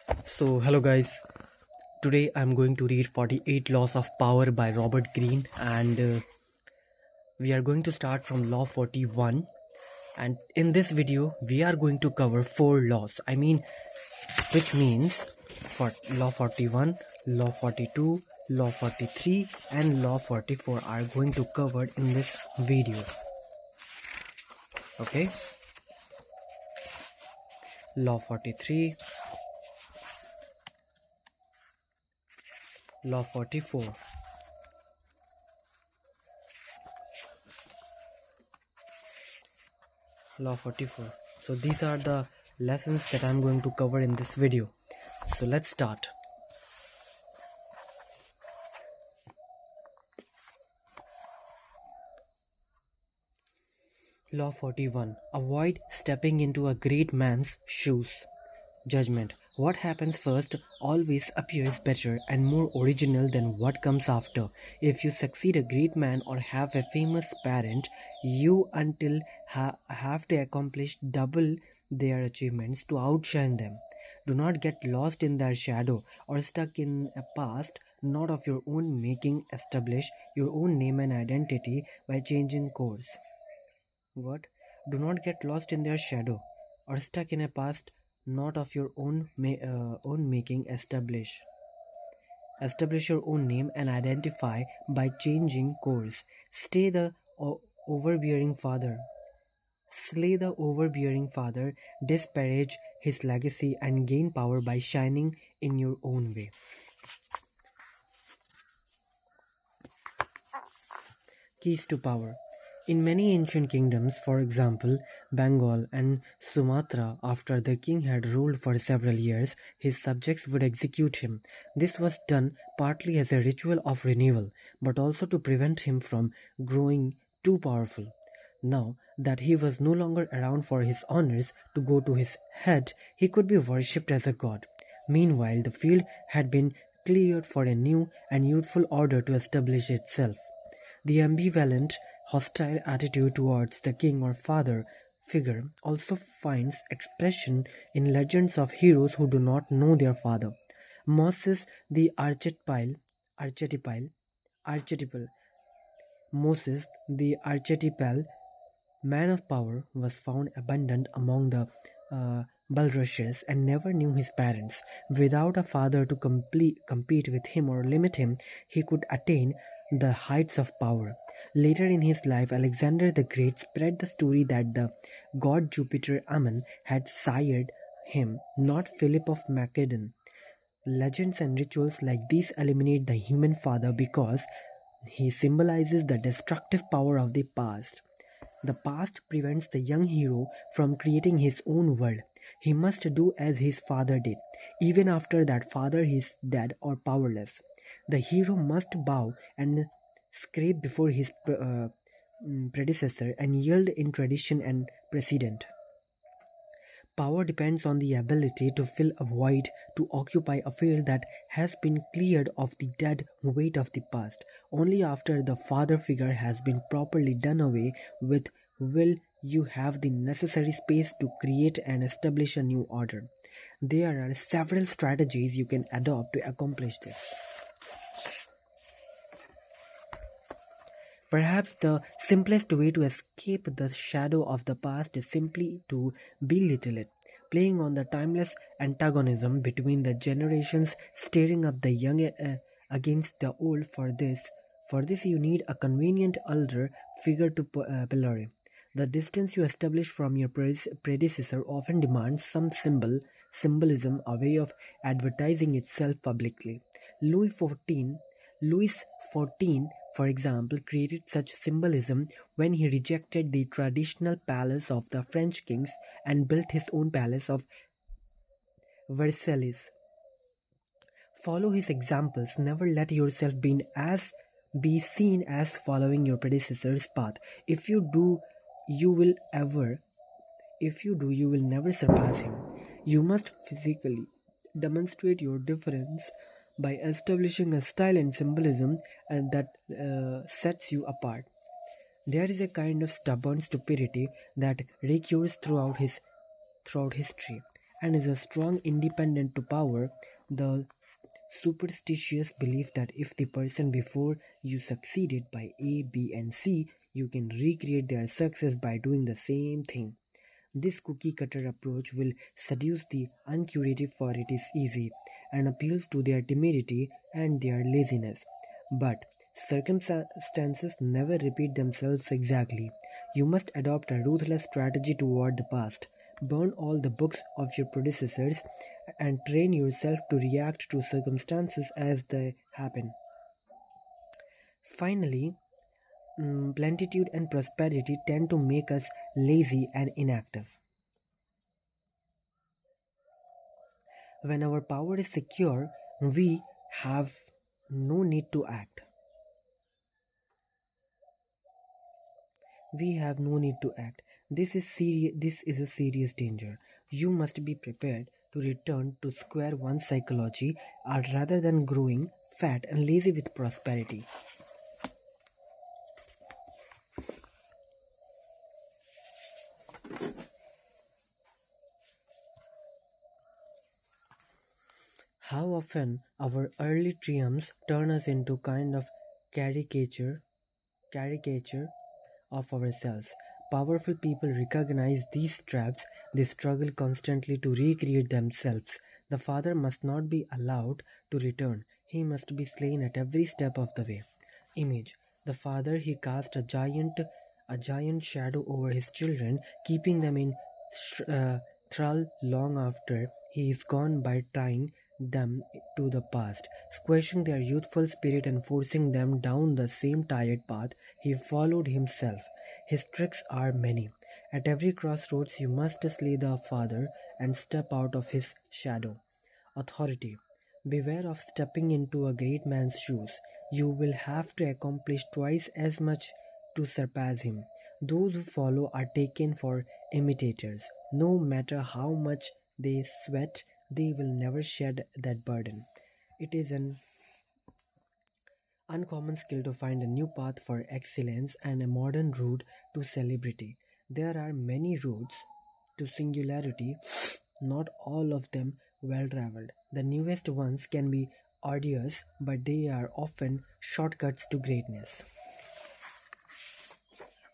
So, hello guys. Today I'm going to read 48 Laws of Power by Robert Greene, and we are going to start from Law 41. And in this video, we are going to cover 4 laws. Which means for Law 41, Law 42, Law 43, and Law 44 are going to cover in this video. Okay? Law 43, Law 44. Law 44. So these are the lessons that I'm going to cover in this video. So let's start. Law 41. Avoid stepping into a great man's shoes. Judgment. What happens first always appears better and more original than what comes after. If you succeed a great man or have a famous parent, you until have to accomplish double their achievements to outshine them. Do not get lost in their shadow or stuck in a past not of your own making. Establish your own name and identity by changing course. What? Do not get lost in their shadow or stuck in a past not of your own making. Establish your own name and identify by changing course. Stay the overbearing father. Slay the overbearing father, disparage his legacy, and gain power by shining in your own way. Keys to power. In many ancient kingdoms, for example, Bengal and Sumatra, after the king had ruled for several years, his subjects would execute him. This was done partly as a ritual of renewal, but also to prevent him from growing too powerful. Now that he was no longer around for his honors to go to his head, he could be worshipped as a god. Meanwhile, the field had been cleared for a new and youthful order to establish itself. The ambivalent, hostile attitude towards the king or father figure also finds expression in legends of heroes who do not know their father. Moses the archetypal Moses the archetypal man of power was found abundant among the bulrushes and never knew his parents. Without a father to compete with him or limit him, he could attain the heights of power. Later in his life, Alexander the Great spread the story that the god Jupiter Ammon had sired him, not Philip of Macedon. Legends and rituals like these eliminate the human father because he symbolizes the destructive power of the past. The past prevents the young hero from creating his own world. He must do as his father did. Even after that father is dead or powerless, the hero must bow and scrape before his predecessor and yield in tradition and precedent. Power depends on the ability to fill a void, to occupy a field that has been cleared of the dead weight of the past. Only after the father figure has been properly done away with will you have the necessary space to create and establish a new order. There are several strategies you can adopt to accomplish this. Perhaps the simplest way to escape the shadow of the past is simply to belittle it, playing on the timeless antagonism between the generations, stirring up the young against the old. For this, you need a convenient elder figure to pillory. The distance you establish from your predecessor often demands some symbolism, a way of advertising itself publicly. Louis XIV, for example, created such symbolism when he rejected the traditional palace of the French kings and built his own palace of Versailles. Follow his examples. Never let yourself be seen as following your predecessor's path. If you do, you will never surpass him. You must physically demonstrate your difference by establishing a style and symbolism and that sets you apart. There is a kind of stubborn stupidity that recurs throughout history. and is a strong independent to power. The superstitious belief that if the person before you succeeded by A, B, and C, you can recreate their success by doing the same thing. This cookie cutter approach will seduce the uncurative, for it is easy, and appeals to their timidity and their laziness. But circumstances never repeat themselves exactly. You must adopt a ruthless strategy toward the past. Burn all the books of your predecessors and train yourself to react to circumstances as they happen. Finally, plenitude and prosperity tend to make us lazy and inactive. When our power is secure, we have no need to act. We have no need to act. This is a serious danger. You must be prepared to return to square one psychology rather than growing fat and lazy with prosperity. How often our early triumphs turn us into kind of caricature caricature of ourselves. Powerful people recognize these traps, they struggle constantly to recreate themselves. The father must not be allowed to return, he must be slain at every step of the way. Image. The father he cast a giant shadow over his children, keeping them in thrall long after he is gone by tying them to the past, squashing their youthful spirit and forcing them down the same tired path he followed himself. His tricks are many. At every crossroads you must slay the father and step out of his shadow. Authority. Beware of stepping into a great man's shoes. You will have to accomplish twice as much to surpass him. Those who follow are taken for imitators. No matter how much they sweat, they will never shed that burden. It is an uncommon skill to find a new path for excellence and a modern route to celebrity. There are many routes to singularity, not all of them well traveled. The newest ones can be arduous, but they are often shortcuts to greatness.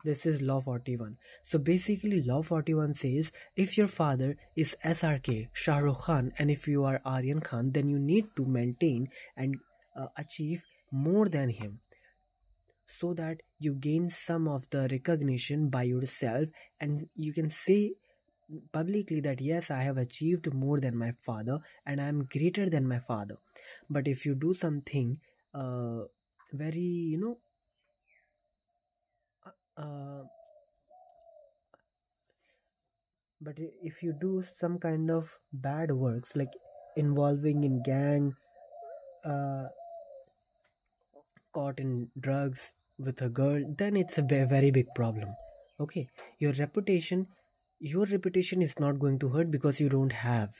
This is Law 41. So basically, Law 41 says if your father is SRK, Shah Rukh Khan, and if you are Aryan Khan, then you need to maintain and achieve more than him so that you gain some of the recognition by yourself and you can say publicly that yes, I have achieved more than my father and I am greater than my father. But if you do something very, uh, but if you do some kind of bad works like involving in gang, uh, caught in drugs with a girl, then it's a very big problem. Okay, your reputation, your reputation is not going to hurt because you don't have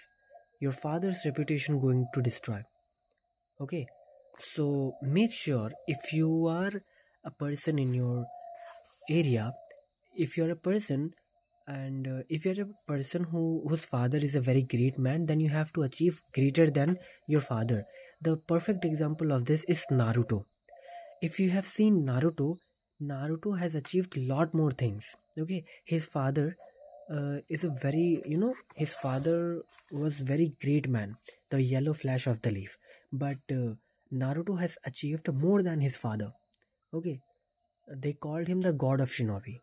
your father's reputation going to destroy. Okay, so make sure if you are a person in your area, if you're a person and if you're a person whose father is a very great man, then you have to achieve greater than your father. The perfect example of this is Naruto. If you have seen Naruto, Naruto has achieved a lot more things. Okay, his father is a very, his father was very great man, the yellow flash of the leaf. But Naruto has achieved more than his father. Okay, they called him the god of shinobi.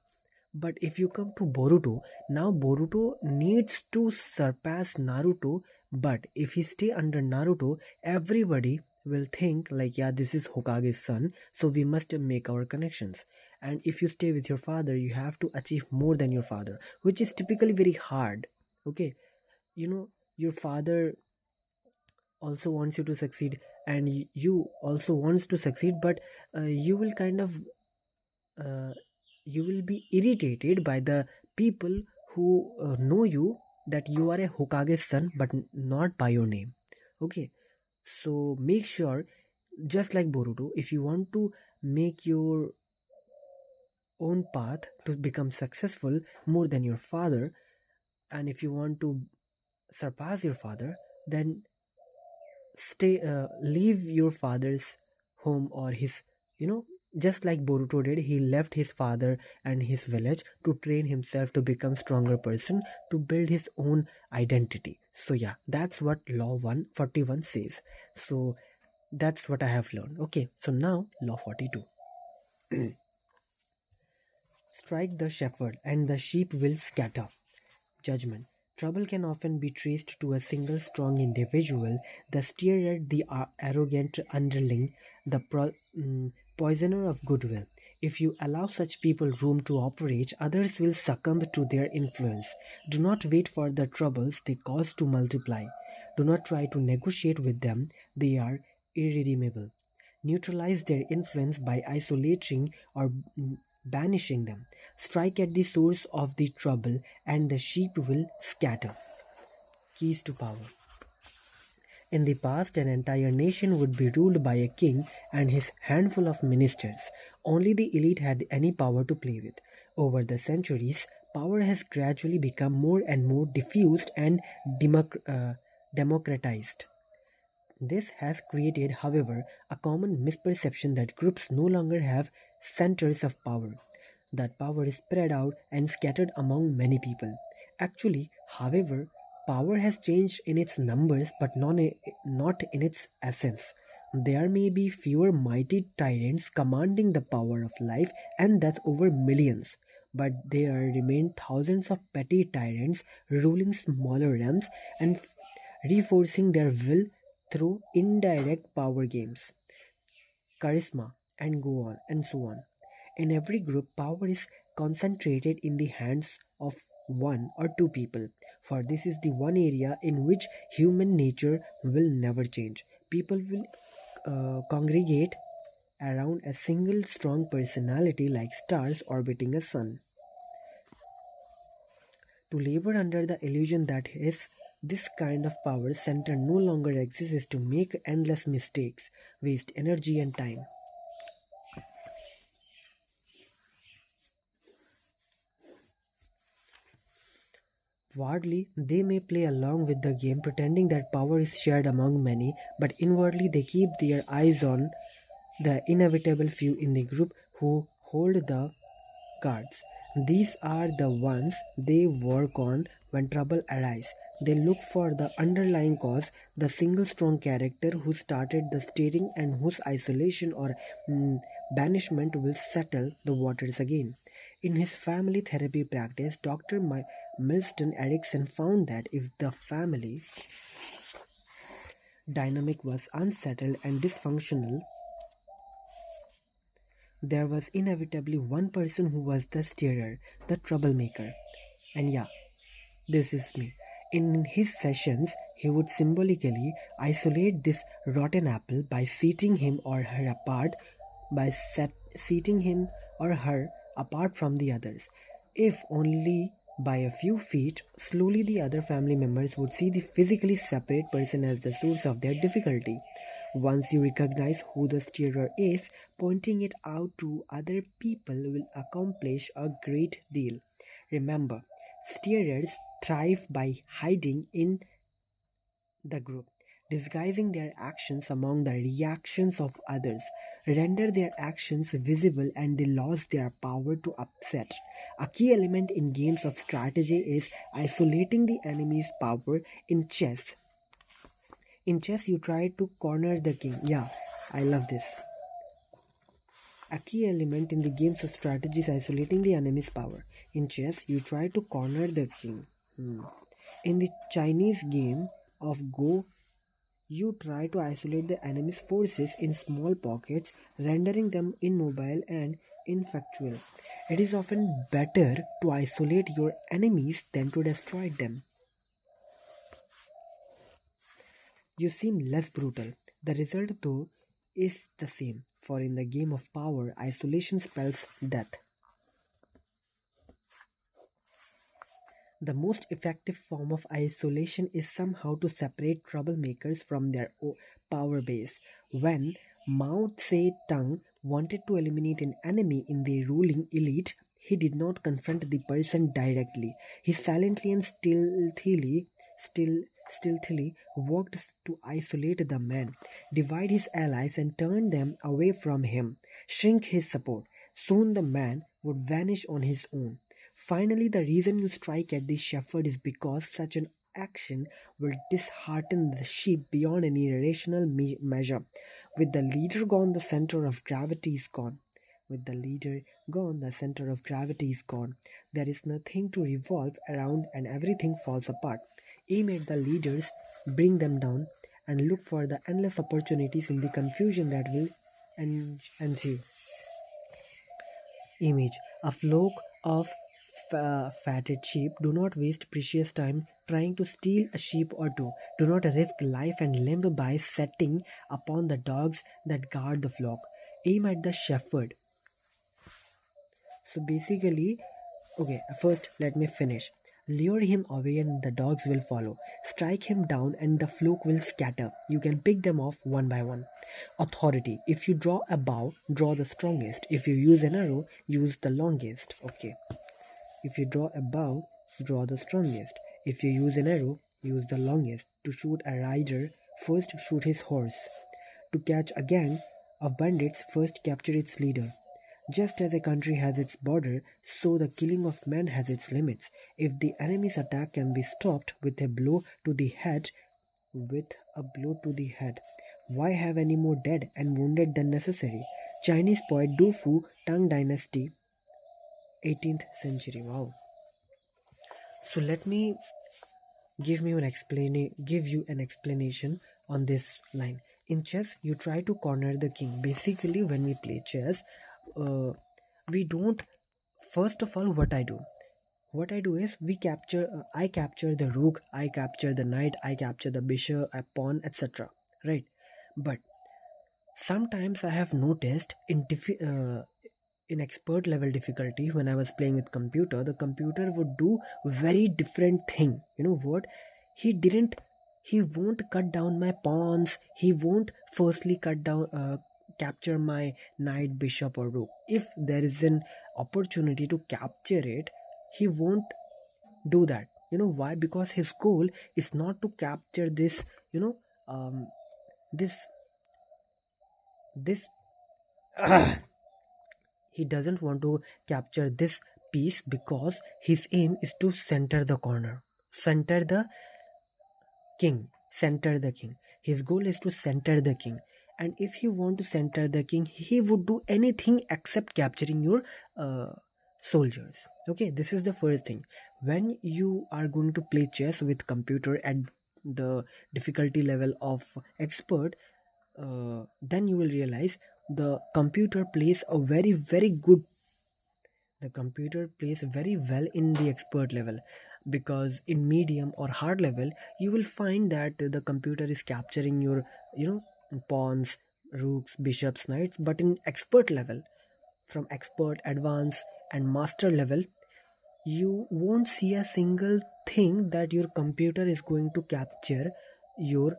But if you come to Boruto, now Boruto needs to surpass Naruto, but if he stay under Naruto, everybody will think like yeah, this is Hokage's son, so we must make our connections. And if you stay with your father, you have to achieve more than your father, which is typically very hard. Okay, your father also wants you to succeed and you also wants to succeed, but you will kind of uh, you will be irritated by the people who know you that you are a Hokage's son but not by your name. Okay, so make sure, just like Boruto, if you want to make your own path to become successful more than your father, and if you want to surpass your father, then leave your father's home or his, you know, just like Boruto did. He left his father and his village to train himself to become stronger person, to build his own identity. So yeah, that's what law 141 says. So that's what I have learned. Okay, so now law 42. Strike the shepherd and the sheep will scatter. Judgment. Trouble can often be traced to a single strong individual, the steerer, the arrogant underling, the poisoner of goodwill. If you allow such people room to operate, others will succumb to their influence. Do not wait for the troubles they cause to multiply. Do not try to negotiate with them, they are irredeemable. Neutralize their influence by isolating or banishing them. Strike at the source of the trouble, and the sheep will scatter. Keys to power. In the past, an entire nation would be ruled by a king and his handful of ministers. Only the elite had any power to play with. Over the centuries, power has gradually become more and more diffused and democratized. This has created, however, a common misperception that groups no longer have centers of power. That power is spread out and scattered among many people. Actually, however, power has changed in its numbers but not in its essence. There may be fewer mighty tyrants commanding the power of life and death over millions, but there remain thousands of petty tyrants ruling smaller realms and reinforcing their will through indirect power games, charisma, and go on and so on. In every group, power is concentrated in the hands of one or two people, for this is the one area in which human nature will never change. People will congregate around a single strong personality like stars orbiting a sun. To labor under the illusion that this kind of power center no longer exists is to make endless mistakes, waste energy and time. Outwardly, they may play along with the game, pretending that power is shared among many, but inwardly they keep their eyes on the inevitable few in the group who hold the cards. These are the ones they work on when trouble arises. They look for the underlying cause, the single strong character who started the steering and whose isolation or banishment will settle the waters again. In his family therapy practice, Dr. Milton Erickson found that if the family dynamic was unsettled and dysfunctional, there was inevitably one person who was the steerer, the troublemaker. And yeah, this is me. In his sessions, he would symbolically isolate this rotten apple by seating him or her apart, by seating him or her apart from the others. If only by a few feet, slowly the other family members would see the physically separate person as the source of their difficulty. Once you recognize who the steerer is, pointing it out to other people will accomplish a great deal. Remember, steerers thrive by hiding in the group, disguising their actions among the reactions of others, render their actions visible and they lose their power to upset. A key element in games of strategy is isolating the enemy's power in chess. In chess, you try to corner the king. Yeah, I love this. A key element in the games of strategy is isolating the enemy's power. In chess, you try to corner the king. In the Chinese game of Go, you try to isolate the enemy's forces in small pockets, rendering them immobile and ineffectual. It is often better to isolate your enemies than to destroy them. You seem less brutal. The result, though, is the same, for in the game of power, isolation spells death. The most effective form of isolation is somehow to separate troublemakers from their power base. When Mao Zedong wanted to eliminate an enemy in the ruling elite, he did not confront the person directly. He silently and stealthily still stealthily worked to isolate the man, divide his allies, and turn them away from him, shrink his support. Soon the man would vanish on his own. Finally, the reason you strike at the shepherd is because such an action will dishearten the sheep beyond any rational measure. With the leader gone, the center of gravity is gone. With the leader gone, the center of gravity is gone. There is nothing to revolve around and everything falls apart. Aim at the leaders, bring them down, and look for the endless opportunities in the confusion that will ensue. Image: a flock of fatted sheep. Do not waste precious time trying to steal a sheep or two. Do not risk life and limb by setting upon the dogs that guard the flock. Aim at the shepherd. So basically, okay, first let me finish. Lure him away and the dogs will follow. Strike him down and the flock will scatter. You can pick them off one by one. Authority: if you draw a bow, draw the strongest. If you use an arrow, use the longest. Okay. If you draw a bow, draw the strongest. If you use an arrow, use the longest. To shoot a rider, first shoot his horse. To catch a gang of bandits, first capture its leader. Just as a country has its border, so the killing of men has its limits. If the enemy's attack can be stopped with a blow to the head, why have any more dead and wounded than necessary? Chinese poet Du Fu, Tang Dynasty, 18th century. Wow. So let me give you an explanation on this line. In chess, you try to corner the king. Basically, when we play chess, we don't. First of all, what I do is I capture the rook, I capture the knight, I capture the bishop, a pawn, etc. Right? But sometimes I have noticed in expert level difficulty, when I was playing with computer, the computer would do very different thing. You know what? He won't cut down my pawns. He won't firstly capture my knight, bishop, or rook. If there is an opportunity to capture it, he won't do that. You know why? Because his goal is not to capture this, this this he doesn't want to capture this piece, because his aim is to center the corner, center the king. His goal is to center the king, and if he want to center the king, he would do anything except capturing your soldiers. Okay, this is the first thing. When you are going to play chess with computer at the difficulty level of expert, then you will realize the computer plays very well in the expert level, because in medium or hard level you will find that the computer is capturing your pawns, rooks, bishops, knights. But in expert level, from expert, advanced, and master level, you won't see a single thing that your computer is going to capture your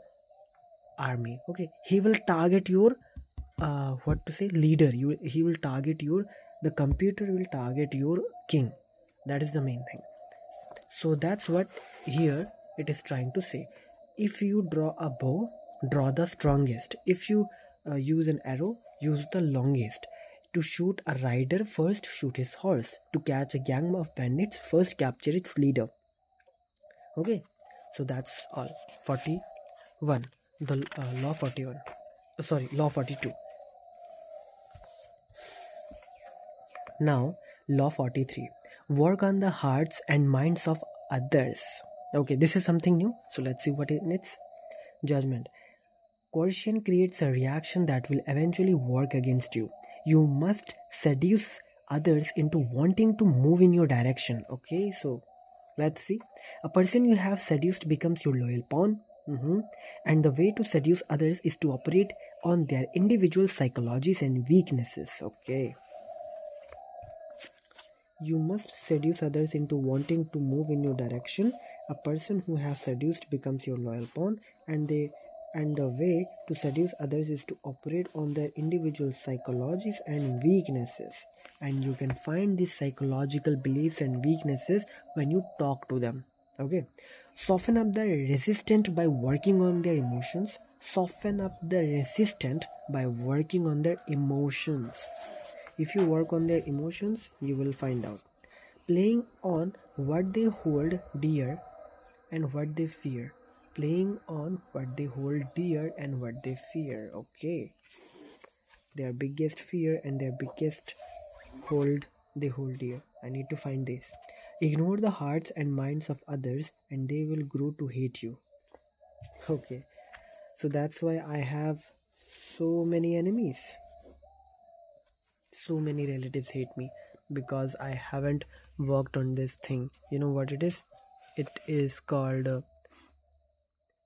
army. Okay, he will target your leader. He will target your the computer will target your king. That is the main thing. So that's what here it is trying to say. If you draw a bow, draw the strongest. If you use an arrow, use the longest. To shoot a rider, first shoot his horse. To catch a gang of bandits, first capture its leader. Okay, so that's all. 41. The law 41. Law 42. Now, law 43. Work on the hearts and minds of others. Okay, this is something new. So let's see what it's. Judgment. Coercion creates a reaction that will eventually work against you. You must seduce others into wanting to move in your direction. Okay, so let's see. A person you have seduced becomes your loyal pawn. And the way to seduce others is to operate on their individual psychologies and weaknesses. Okay. You must seduce others into wanting to move in your direction. A person who has seduced becomes your loyal pawn, and the way to seduce others is to operate on their individual psychologies and weaknesses. And you can find these psychological beliefs and weaknesses when you talk to them. Okay. Soften up the resistant by working on their emotions. Soften up the resistant by working on their emotions. If you work on their emotions, you will find out. Playing on what they hold dear and what they fear. Playing on what they hold dear and what they fear. Okay. Their biggest fear and their biggest hold they hold dear. I need to find this. Ignore the hearts and minds of others and they will grow to hate you. Okay. So that's why I have so many enemies. So many relatives hate me because I haven't worked on this thing. You know what it is? It is called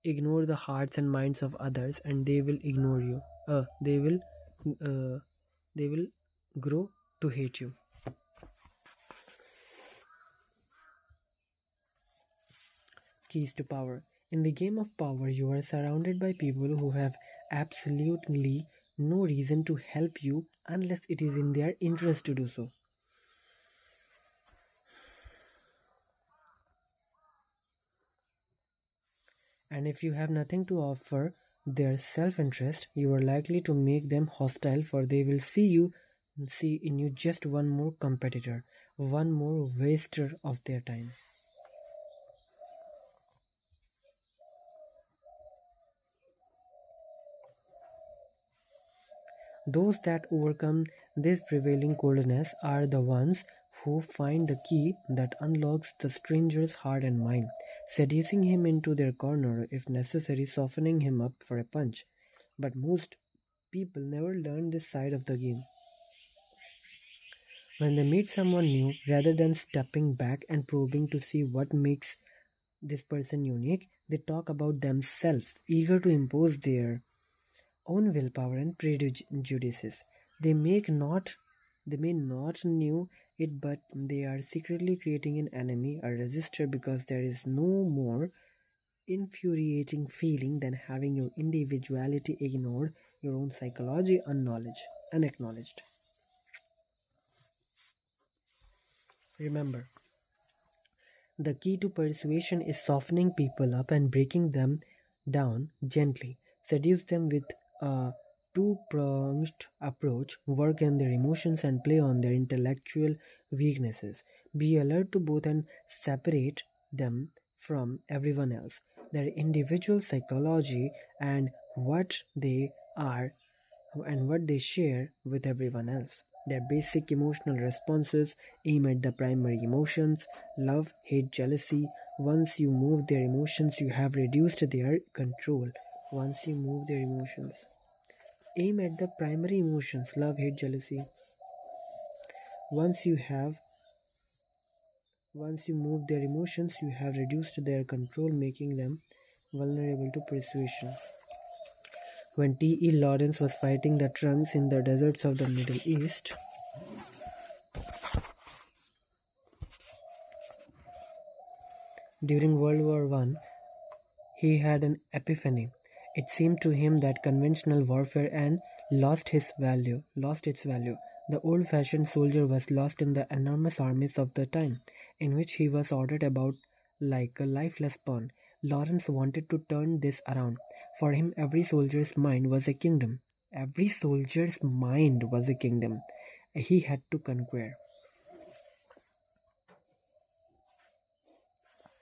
ignore the hearts and minds of others and they will ignore you. Uh, they will grow to hate you. Keys to power. In the game of power, you are surrounded by people who have absolutely no reason to help you unless it is in their interest to do so. And if you have nothing to offer their self-interest, you are likely to make them hostile, for they will see in you just one more competitor, one more waster of their time. Those that overcome this prevailing coldness are the ones who find the key that unlocks the stranger's heart and mind, seducing him into their corner, if necessary, softening him up for a punch. But most people never learn this side of the game. When they meet someone new, rather than stepping back and probing to see what makes this person unique, they talk about themselves, eager to impose their own willpower and prejudices. They make not they may not know it, but they are secretly creating an enemy, a resistor, because there is no more infuriating feeling than having your individuality ignored, your own psychology unacknowledged. Remember, the key to persuasion is softening people up and breaking them down gently. Seduce them with a two-pronged approach, work on their emotions and play on their intellectual weaknesses. Be alert to both and separate them from everyone else, their individual psychology and are what they share with everyone else. Their basic emotional responses aim at the primary emotions love, hate, jealousy. Once you move their emotions, you have reduced their control. Once you move their emotions, aim at the primary emotions love, hate, jealousy. Once you have once you move their emotions, you have reduced their control, making them vulnerable to persuasion. When T. E. Lawrence was fighting the trunks in the deserts of the Middle East, during World War One, he had an epiphany. It seemed to him that conventional warfare and lost its value. The old-fashioned soldier was lost in the enormous armies of the time, in which he was ordered about like a lifeless pawn. Lawrence wanted to turn this around. For him, every soldier's mind was a kingdom. Every soldier's mind was a kingdom he had to conquer.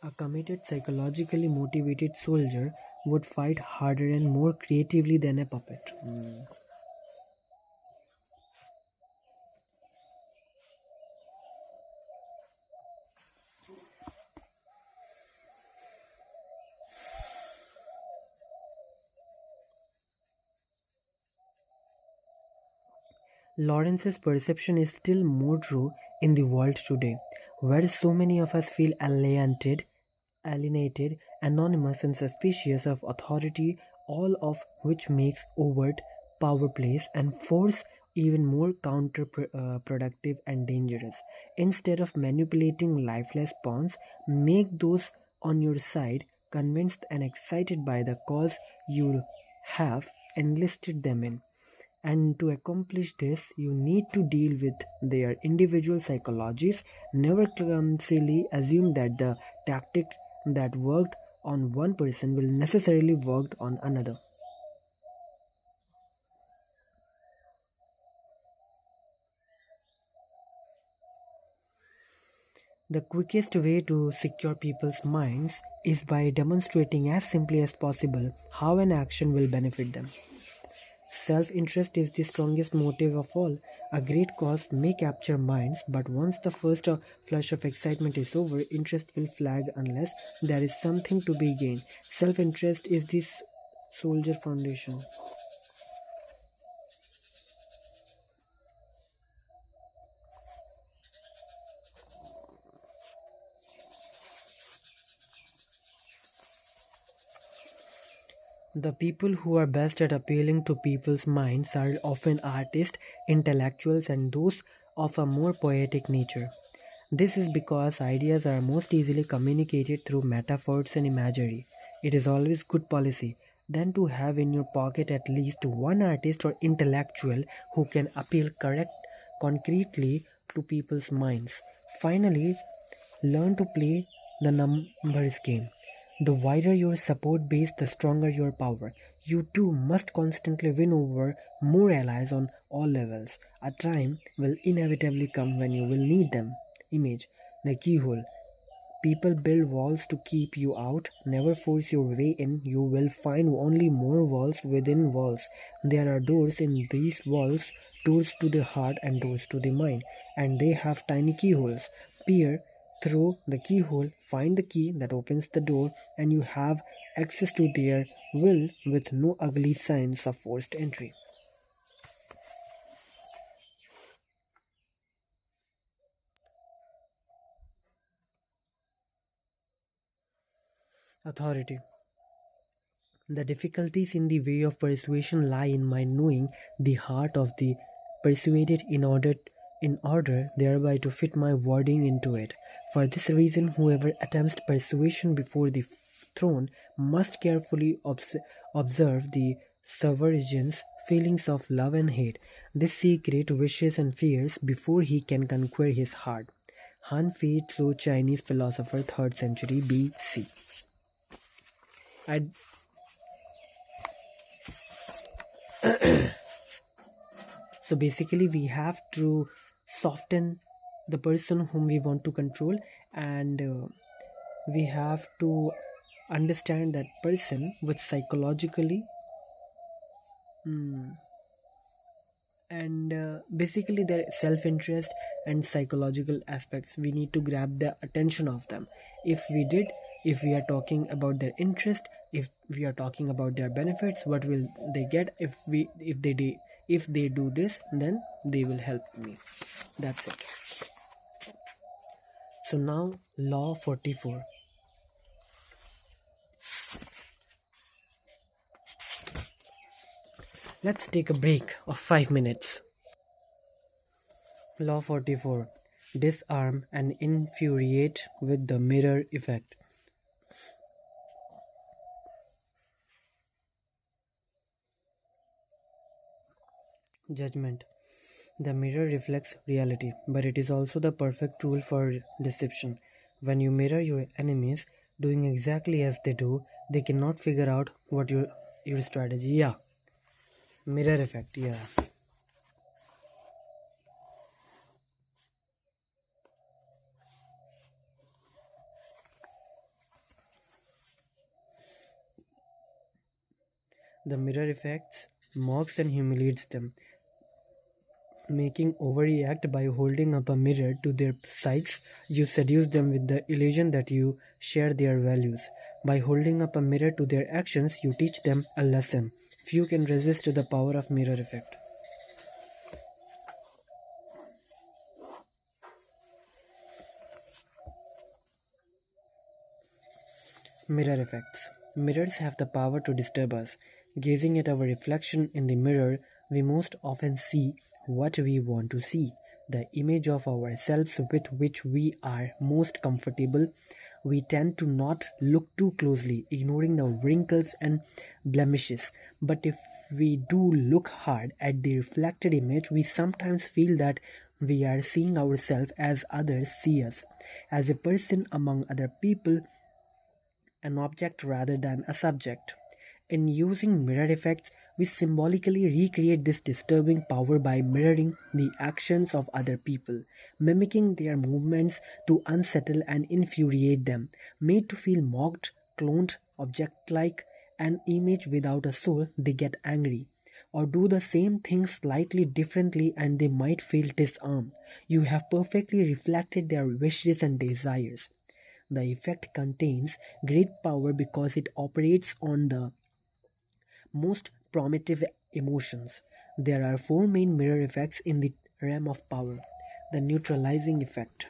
A committed, psychologically motivated soldier would fight harder and more creatively than a puppet. Lawrence's perception is still more true in the world today, where so many of us feel alienated, anonymous, and suspicious of authority, all of which makes overt power plays and force even more counterproductive and dangerous. Instead of manipulating lifeless pawns, make those on your side convinced and excited by the cause you have enlisted them in. And to accomplish this, you need to deal with their individual psychologies. Never clumsily assume that the tactic that worked on one person will necessarily work on another. The quickest way to secure people's minds is by demonstrating as simply as possible how an action will benefit them. Self-interest is the strongest motive of all. A great cause may capture minds, but once the first flush of excitement is over, interest will flag unless there is something to be gained. Self-interest is the soldier foundation. The people who are best at appealing to people's minds are often artists, intellectuals, and those of a more poetic nature. This is because ideas are most easily communicated through metaphors and imagery. It is always good policy then to have in your pocket at least one artist or intellectual who can appeal correct concretely to people's minds. Finally, learn to play the numbers game. The wider your support base, the stronger your power. You too must constantly win over more allies on all levels. A time will inevitably come when you will need them. Image the keyhole. People build walls to keep you out. Never force your way in. You will find only more walls within walls. There are doors in these walls, doors to the heart and doors to the mind, and they have tiny keyholes. Peer through the keyhole, find the key that opens the door, and you have access to their will with no ugly signs of forced entry. Authority. The difficulties in the way of persuasion lie in my knowing the heart of the persuaded in order thereby to fit my wording into it. For this reason, whoever attempts persuasion before the throne must carefully observe the sovereign's feelings of love and hate, this secret wishes and fears before he can conquer his heart. Han Fei Tzu, Chinese philosopher, 3rd century BC. I So basically, we have to soften the person whom we want to control, and we have to understand that person with psychologically, mm, and basically their self-interest and psychological aspects. We need to grab the attention of them. If we did, if we are talking about their interest, if we are talking about their benefits, what will they get if they do this, then they will help me. That's it. So now law 44. Let's take a break of 5 minutes. Law 44. Disarm and infuriate with the mirror effect. Judgment. The mirror reflects reality, but it is also the perfect tool for deception. When you mirror your enemies doing exactly as they do, they cannot figure out what your strategy. Yeah, mirror effect. Yeah. The mirror effects mocks and humiliates them, making overreact by holding up a mirror to their sights. You seduce them with the illusion that you share their values. By holding up a mirror to their actions, you teach them a lesson. Few can resist the power of mirror effect. Mirror effects. Mirrors have the power to disturb us. Gazing at our reflection in the mirror, we most often see what we want to see, the image of ourselves with which we are most comfortable. We tend to not look too closely, ignoring the wrinkles and blemishes. But if we do look hard at the reflected image, we sometimes feel that we are seeing ourselves as others see us, as a person among other people an object rather than a subject. In using mirror effects, we symbolically recreate this disturbing power by mirroring the actions of other people, mimicking their movements to unsettle and infuriate them, made to feel mocked, cloned, object like, an image without a soul, they get angry. Or do the same thing slightly differently and they might feel disarmed. You have perfectly reflected their wishes and desires. The effect contains great power because it operates on the most primitive emotions. There are four main mirror effects in the realm of power. The neutralizing effect.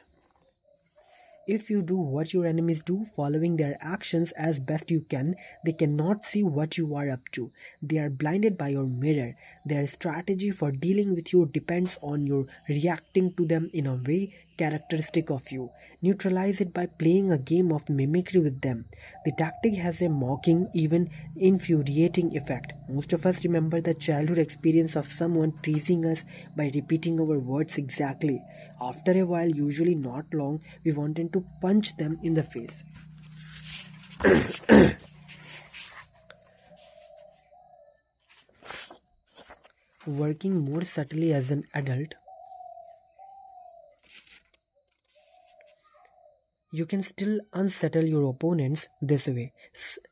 If you do what your enemies do, following their actions as best you can, they cannot see what you are up to. They are blinded by your mirror. Their strategy for dealing with you depends on your reacting to them in a way characteristic of you. Neutralize it by playing a game of mimicry with them. The tactic has a mocking, even infuriating effect. Most of us remember the childhood experience of someone teasing us by repeating our words exactly. After a while, usually not long, we wanted to punch them in the face. Working more subtly as an adult, you can still unsettle your opponents this way.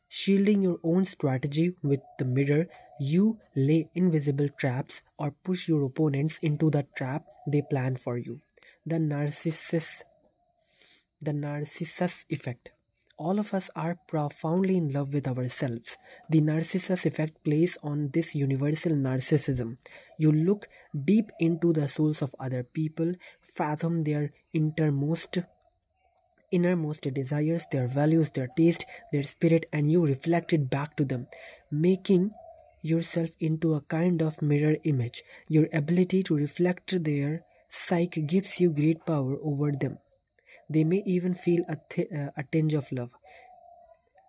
Shielding your own strategy with the mirror, you lay invisible traps or push your opponents into the trap they plan for you. The Narcissus effect. All of us are profoundly in love with ourselves. The Narcissus effect plays on this universal narcissism. You look deep into the souls of other people, fathom their innermost desires, their values, their taste, their spirit, and you reflect it back to them, making yourself into a kind of mirror image. Your ability to reflect their psyche gives you great power over them. They may even feel a tinge of love.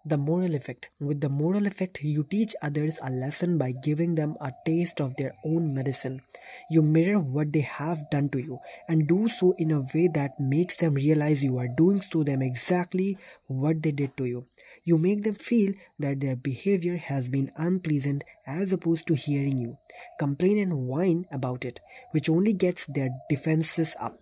The moral effect. With the moral effect, you teach others a lesson by giving them a taste of their own medicine. You mirror what they have done to you and do so in a way that makes them realize you are doing to them exactly what they did to you. You make them feel that their behavior has been unpleasant as opposed to hearing you complain and whine about it, which only gets their defenses up.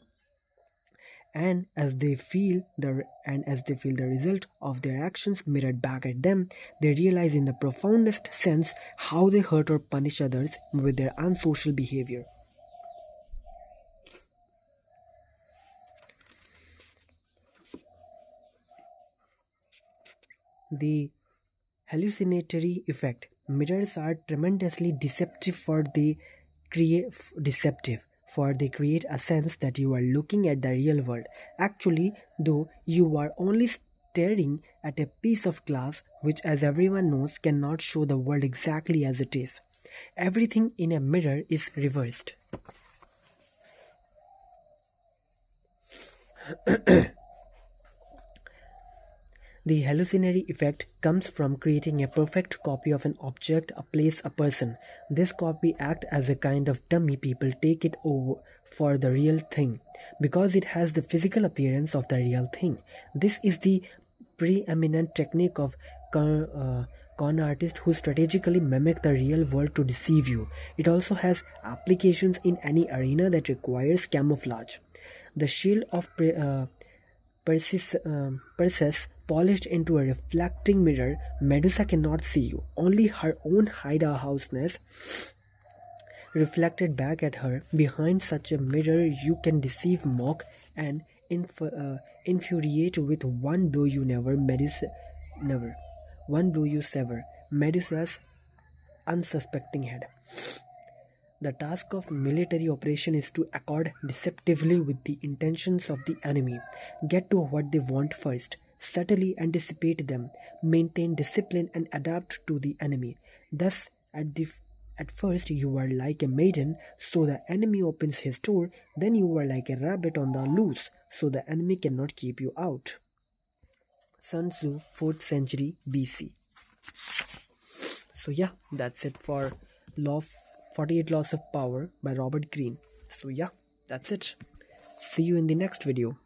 And as they feel the result of their actions mirrored back at them, they realize in the profoundest sense how they hurt or punish others with their unsocial behavior. The hallucinatory effect. Mirrors are tremendously deceptive for they create a sense that you are looking at the real world. Actually, though, you are only staring at a piece of glass which, as everyone knows, cannot show the world exactly as it is. Everything in a mirror is reversed. The hallucinatory effect comes from creating a perfect copy of an object, a place, a person. This copy acts as a kind of dummy. People take it over for the real thing because it has the physical appearance of the real thing. This is the preeminent technique of con artists who strategically mimic the real world to deceive you. It also has applications in any arena that requires camouflage. The shield of Perseus polished into a reflecting mirror, Medusa cannot see you. Only her own hidehouseness reflected back at her. Behind such a mirror, you can deceive, mock, and infuriate with one blow you never. One blow you sever. Medusa's unsuspecting head. The task of military operation is to accord deceptively with the intentions of the enemy, get to what they want first, subtly anticipate them, maintain discipline and adapt to the enemy. Thus, at first you are like a maiden, so the enemy opens his door, then you are like a rabbit on the loose, so the enemy cannot keep you out. Sun Tzu, 4th century BC. So yeah, that's it for Law of 48 Laws of Power by Robert Greene. So yeah, that's it. See you in the next video.